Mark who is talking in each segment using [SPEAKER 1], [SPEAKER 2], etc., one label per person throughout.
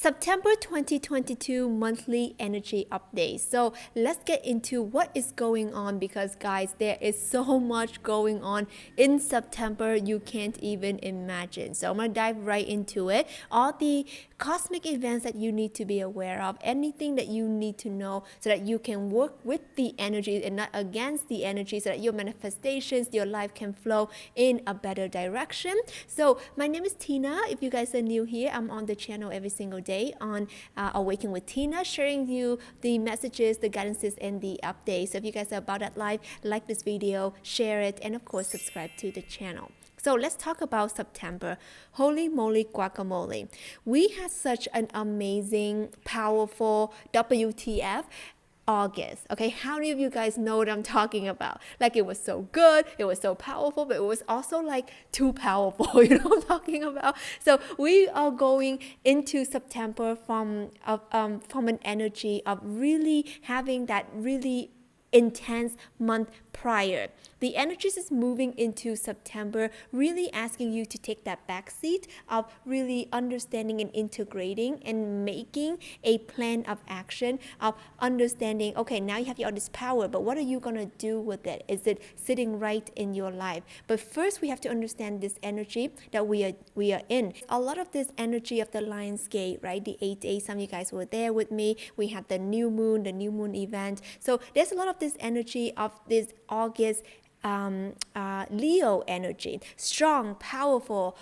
[SPEAKER 1] September 2022 monthly energy update. So let's get into what is going on, because guys, there is so much going on in September you can't even imagine. So I'm going to dive right into it. All the cosmic events that you need to be aware of, anything that you need to know so that you can work with the energy and not against the energy, so that your manifestations, your life can flow in a better direction. So my name is Tina. If you guys are new here, I'm on the channel every single day on Awaken with Tina, sharing you the messages, the guidances, and the updates. So if you guys are about that life, like this video, share it, and of course subscribe to the channel. So let's talk about September. Holy moly guacamole. We had such an amazing, powerful WTF August. Okay, how many of you guys know what I'm talking about? Like, it was so good, it was so powerful, but it was also like too powerful. You know what I'm talking about? So we are going into September from an energy of really having that really intense month prior. The energies is moving into September, really asking you to take that back seat of really understanding and integrating and making a plan of action, of understanding, okay, now you have all this power, but what are you going to do with it? Is it sitting right in your life? But first, we have to understand this energy that we are in. A lot of this energy of the Lion's Gate, right? The 8 days, some of you guys were there with me. We had the new moon event. So there's a lot of this energy of this August Leo energy, strong, powerful,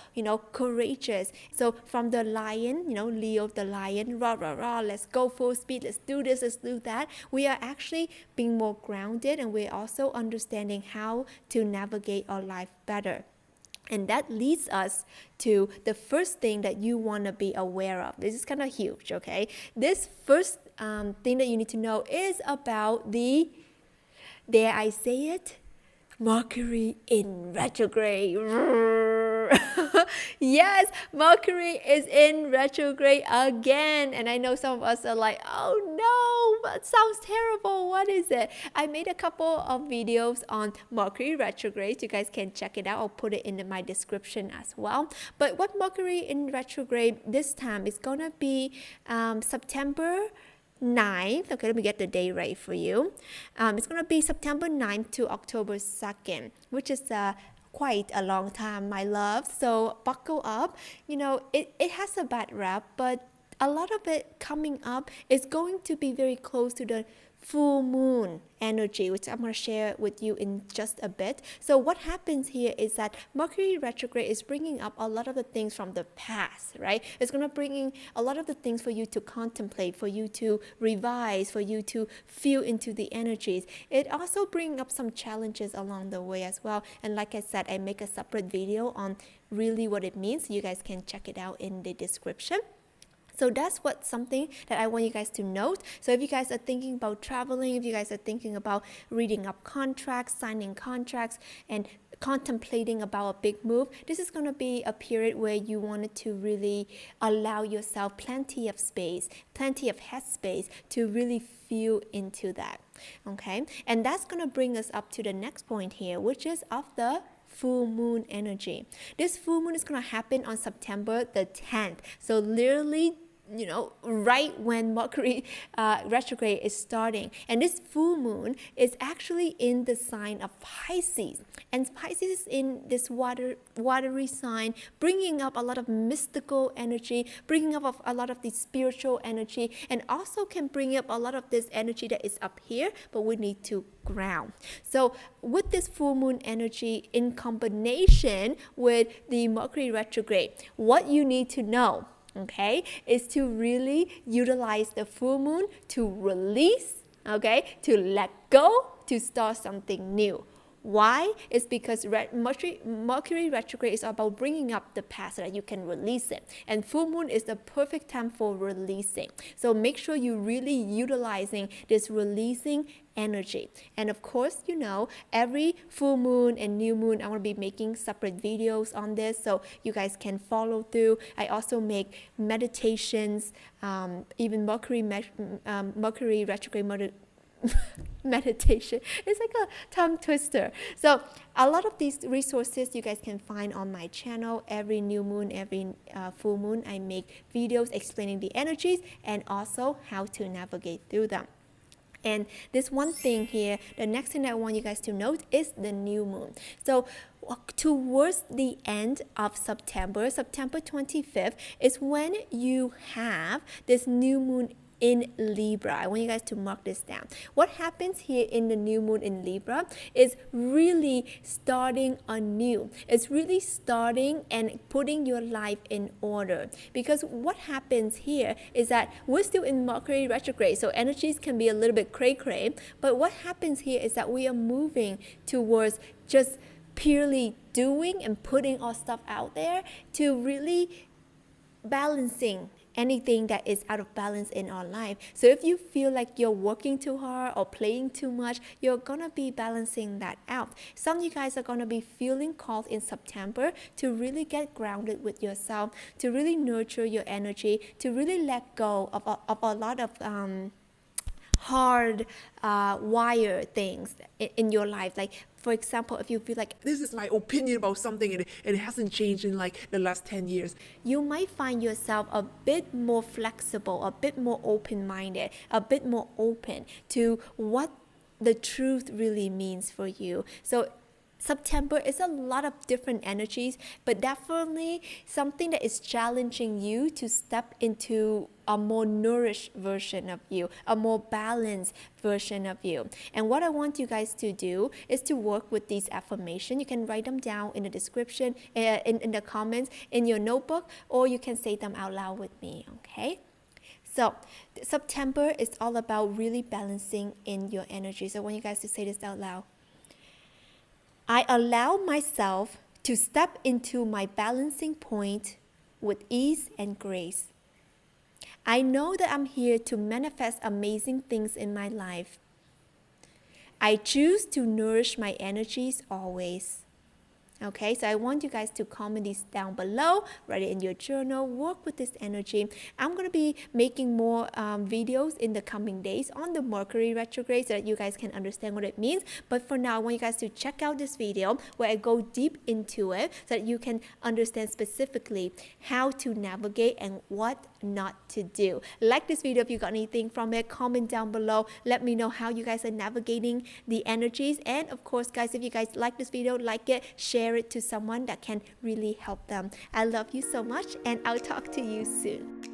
[SPEAKER 1] courageous. So from the lion, Leo the lion, rah, rah, rah, let's go full speed, let's do this, let's do that. We are actually being more grounded, and we're also understanding how to navigate our life better. And that leads us to the first thing that you want to be aware of. This is kind of huge, okay? This first thing that you need to know is about the, dare I say it, Mercury in retrograde. Yes, Mercury is in retrograde again. And I know some of us are like, oh no, that sounds terrible. What is it? I made a couple of videos on Mercury retrograde. You guys can check it out. I'll put it in my description as well. But what Mercury in retrograde this time is going to be September 9th. Okay, let me get the day right for you. It's going to be September 9th to October 2nd, which is quite a long time, my love. So buckle up. It has a bad rap, but a lot of it coming up is going to be very close to the full moon energy, which I'm going to share with you in just a bit. So what happens here is that Mercury retrograde is bringing up a lot of the things from the past, right? It's going to bring in a lot of the things for you to contemplate, for you to revise, for you to feel into the energies. It also brings up some challenges along the way as well. And like I said, I make a separate video on really what it means. You guys can check it out in the description. So that's something that I want you guys to note. So if you guys are thinking about traveling, if you guys are thinking about reading up contracts, signing contracts, and contemplating about a big move, this is going to be a period where you wanted to really allow yourself plenty of space, plenty of headspace to really feel into that. Okay, and that's going to bring us up to the next point here, which is of the full moon energy. This full moon is going to happen on September the 10th. So literally, right when Mercury retrograde is starting. And this full moon is actually in the sign of Pisces. And Pisces is in this watery sign, bringing up a lot of mystical energy, bringing up a lot of the spiritual energy, and also can bring up a lot of this energy that is up here, but we need to ground. So with this full moon energy in combination with the Mercury retrograde, what you need to know, okay, is to really utilize the full moon to release, okay, to let go, to start something new. Why? It's because Mercury retrograde is about bringing up the past so that you can release it. And full moon is the perfect time for releasing. So make sure you're really utilizing this releasing energy. And of course, every full moon and new moon, I'm going to be making separate videos on this, so you guys can follow through. I also make meditations, even Mercury retrograde meditation. It's like a tongue twister. So a lot of these resources you guys can find on my channel. Every new moon, every full moon, I make videos explaining the energies and also how to navigate through them. And this one thing here, the next thing I want you guys to note is the new moon. So towards the end of September 25th, is when you have this new moon in Libra. I want you guys to mark this down. What happens here in the new moon in Libra is really starting anew. It's really starting and putting your life in order. Because what happens here is that we're still in Mercury retrograde, so energies can be a little bit cray-cray. But what happens here is that we are moving towards just purely doing and putting our stuff out there to really balancing anything that is out of balance in our life. So if you feel like you're working too hard or playing too much, you're gonna be balancing that out. Some of you guys are gonna be feeling called in September to really get grounded with yourself, to really nurture your energy, to really let go of a lot of hard wire things in your life. Like, for example, if you feel like
[SPEAKER 2] this is my opinion about something and it hasn't changed in like the last 10 years,
[SPEAKER 1] you might find yourself a bit more flexible, a bit more open-minded, a bit more open to what the truth really means for you. So September is a lot of different energies, but definitely something that is challenging you to step into a more nourished version of you, a more balanced version of you. And what I want you guys to do is to work with these affirmations. You can write them down in the description, in the comments, in your notebook, or you can say them out loud with me, okay? So September is all about really balancing in your energy. So I want you guys to say this out loud. I allow myself to step into my balancing point with ease and grace. I know that I'm here to manifest amazing things in my life. I choose to nourish my energies always. Okay, so I want you guys to comment these down below, write it in your journal, work with this energy. I'm going to be making more videos in the coming days on the Mercury retrograde so that you guys can understand what it means. But for now, I want you guys to check out this video where I go deep into it so that you can understand specifically how to navigate and what not to do. Like this video if you got anything from it, comment down below. Let me know how you guys are navigating the energies. And of course, guys, if you guys like this video, like it, share it to someone that can really help them. I love you so much, and I'll talk to you soon.